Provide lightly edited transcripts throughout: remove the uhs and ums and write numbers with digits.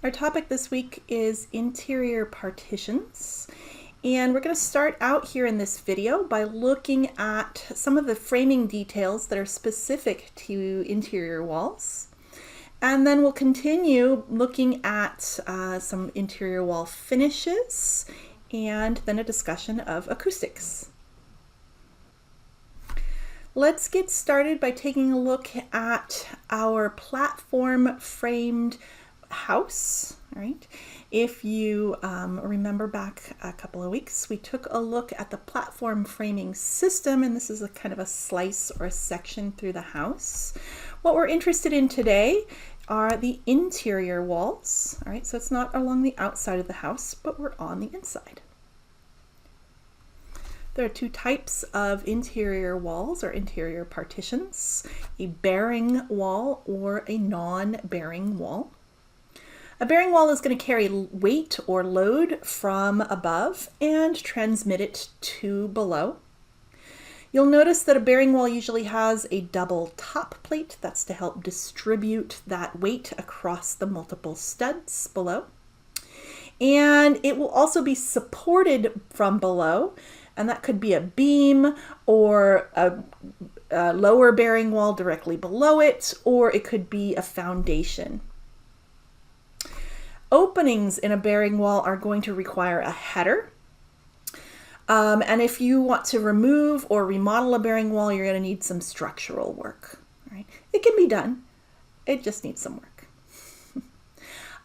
Our topic this week is interior partitions, and we're going to start out here in this video by looking at some of the framing details that are specific to interior walls. And then we'll continue looking at some interior wall finishes and then a discussion of acoustics. Let's get started by taking a look at our platform framed house. All right. If you remember back a couple of weeks, we took a look at the platform framing system, and this is a kind of a slice or a section through the house. What we're interested in today are the interior walls. All right, so it's not along the outside of the house, but we're on the inside. There are two types of interior walls or interior partitions, a bearing wall or a non-bearing wall. A bearing wall is going to carry weight or load from above and transmit it to below. You'll notice that a bearing wall usually has a double top plate. That's to help distribute that weight across the multiple studs below. And it will also be supported from below, and that could be a beam or a lower bearing wall directly below it, or it could be a foundation. Openings in a bearing wall are going to require a header. And if you want to remove or remodel a bearing wall, you're going to need some structural work. Right? It can be done. It just needs some work.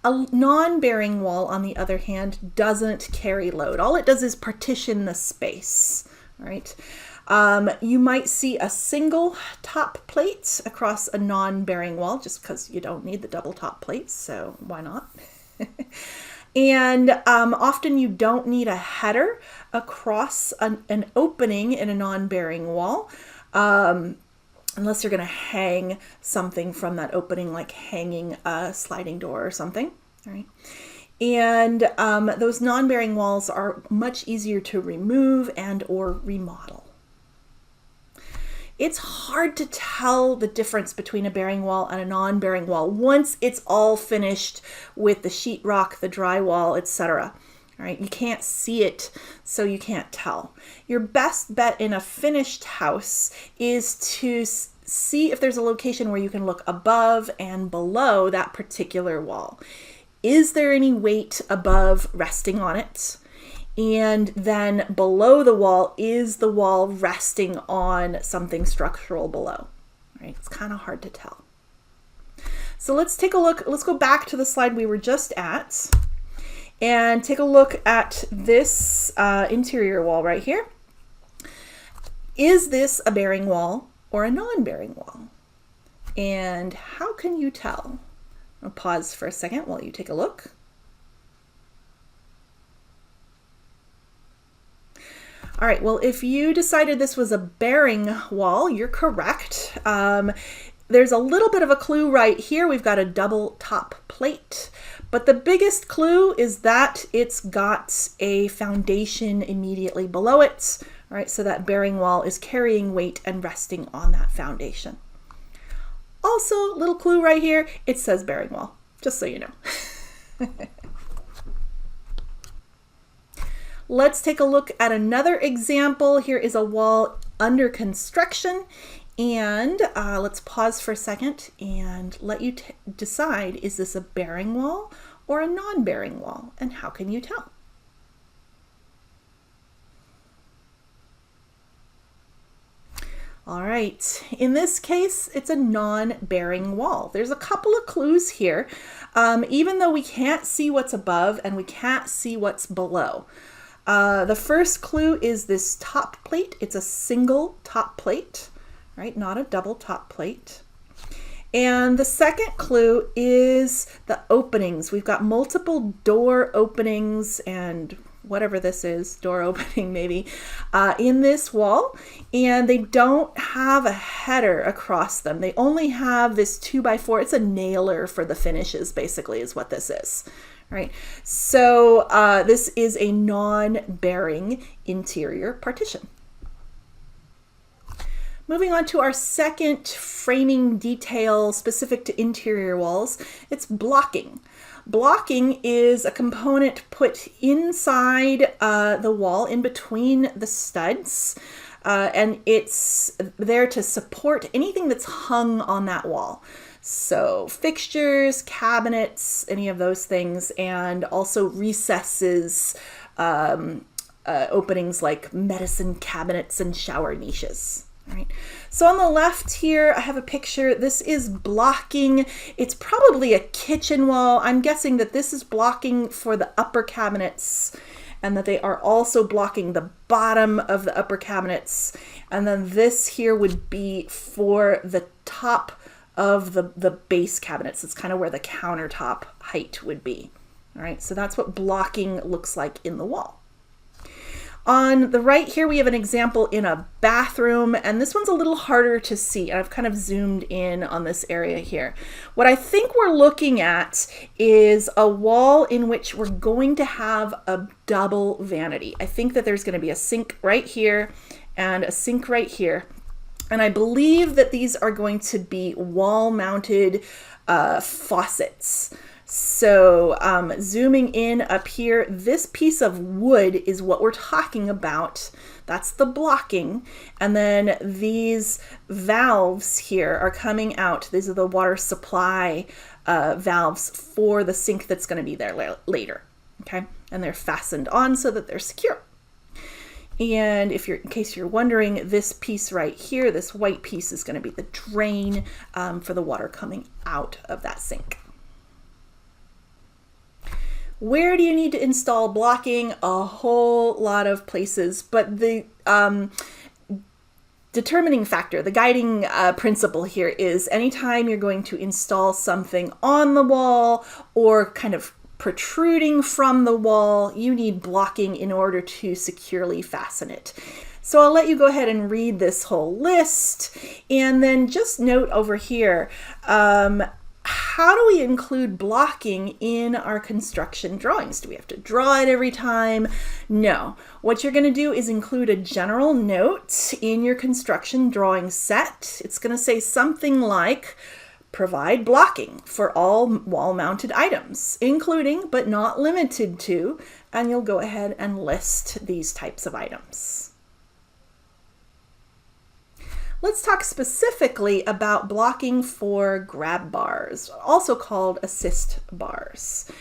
A non-bearing wall, on the other hand, doesn't carry load. All it does is partition the space. Right? You might see a single top plate across a non-bearing wall, just because you don't need the double top plates, so why not? And often you don't need a header across an opening in a non-bearing wall unless you're going to hang something from that opening, like hanging a sliding door or something. All right. And those non-bearing walls are much easier to remove and or remodel. It's hard to tell the difference between a bearing wall and a non-bearing wall once it's all finished with the sheetrock, the drywall, etc. All right, you can't see it, so you can't tell. Your best bet in a finished house is to see if there's a location where you can look above and below that particular wall. Is there any weight above resting on it? And then below the wall, is the wall resting on something structural below? Right? It's kind of hard to tell. So let's take a look. Let's go back to the slide we were just at and take a look at this interior wall right here. Is this a bearing wall or a non-bearing wall? And how can you tell? I'll pause for a second while you take a look. All right, well, if you decided this was a bearing wall, you're correct. There's a little bit of a clue right here. We've got a double top plate, but the biggest clue is that it's got a foundation immediately below it. All right, so that bearing wall is carrying weight and resting on that foundation. Also, little clue right here, it says bearing wall, just so you know. Let's take a look at another example. Here is a wall under construction, and let's pause for a second and let you decide, is this a bearing wall or a non-bearing wall, and how can you tell? All right, in this case, it's a non-bearing wall. There's a couple of clues here, even though we can't see what's above and we can't see what's below. The first clue is this top plate. It's a single top plate, right? Not a double top plate. And the second clue is the openings. We've got multiple door openings and whatever this is, door opening maybe, in this wall. And they don't have a header across them. They only have this 2x4. It's a nailer for the finishes, basically, is what this is. Right, so this is a non-bearing interior partition. Moving on to our second framing detail specific to interior walls, it's blocking. Blocking is a component put inside the wall in between the studs, and it's there to support anything that's hung on that wall. So fixtures, cabinets, any of those things, and also recesses, openings like medicine cabinets and shower niches. All right. So on the left here, I have a picture. This is blocking. It's probably a kitchen wall. I'm guessing that this is blocking for the upper cabinets and that they are also blocking the bottom of the upper cabinets. And then this here would be for the top of the base cabinets. It's kind of where the countertop height would be. All right. So that's what blocking looks like in the wall. On the right here, we have an example in a bathroom, and this one's a little harder to see. I've kind of zoomed in on this area here. What I think we're looking at is a wall in which we're going to have a double vanity. I think that there's going to be a sink right here and a sink right here. And I believe that these are going to be wall-mounted faucets. So zooming in up here, this piece of wood is what we're talking about. That's the blocking. And then these valves here are coming out. These are the water supply valves for the sink that's going to be there later. Okay, and they're fastened on so that they're secure. And in case you're wondering, this piece right here, this white piece is going to be the drain for the water coming out of that sink. Where do you need to install blocking? A whole lot of places, but the determining factor, the guiding principle here is anytime you're going to install something on the wall or kind of protruding from the wall, you need blocking in order to securely fasten it. So I'll let you go ahead and read this whole list, and then just note over here, how do we include blocking in our construction drawings? Do we have to draw it every time? No. What you're going to do is include a general note in your construction drawing set. It's going to say something like, provide blocking for all wall-mounted items, including but not limited to, and you'll go ahead and list these types of items. Let's talk specifically about blocking for grab bars, also called assist bars.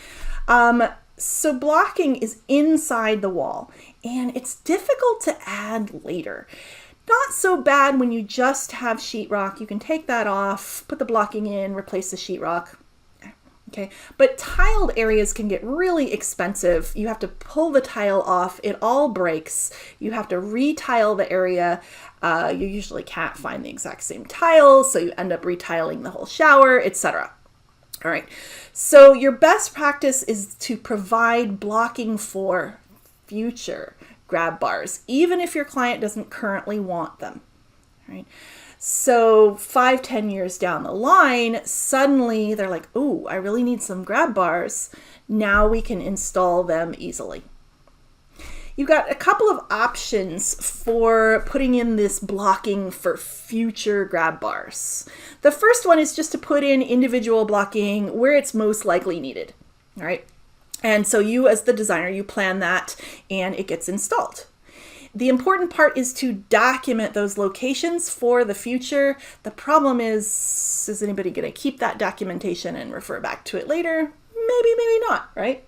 So blocking is inside the wall, and it's difficult to add later. Not so bad when you just have sheetrock. You can take that off, put the blocking in, replace the sheetrock. Okay, but tiled areas can get really expensive. You have to pull the tile off, it all breaks. You have to retile the area. You usually can't find the exact same tile, so you end up retiling the whole shower, etc. All right, so your best practice is to provide blocking for future grab bars, even if your client doesn't currently want them. All right. So 5-10 years down the line, suddenly they're like, oh, I really need some grab bars. Now we can install them easily. You've got a couple of options for putting in this blocking for future grab bars. The first one is just to put in individual blocking where it's most likely needed. All right. And so you as the designer, you plan that and it gets installed. The important part is to document those locations for the future. The problem is anybody going to keep that documentation and refer back to it later? Maybe, maybe not, right?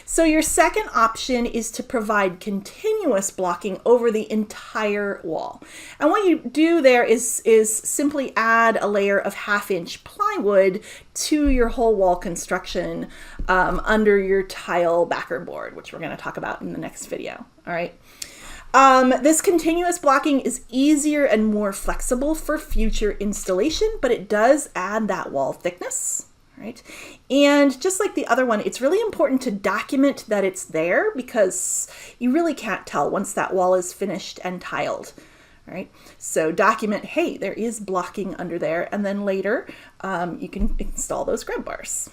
So your second option is to provide continuous blocking over the entire wall. And what you do there is simply add a layer of 1/2-inch plywood to your whole wall construction under your tile backer board, which we're going to talk about in the next video. All right. This continuous blocking is easier and more flexible for future installation, but it does add that wall thickness. Right? And just like the other one, it's really important to document that it's there because you really can't tell once that wall is finished and tiled. Right? So document, hey, there is blocking under there, and then later you can install those grab bars.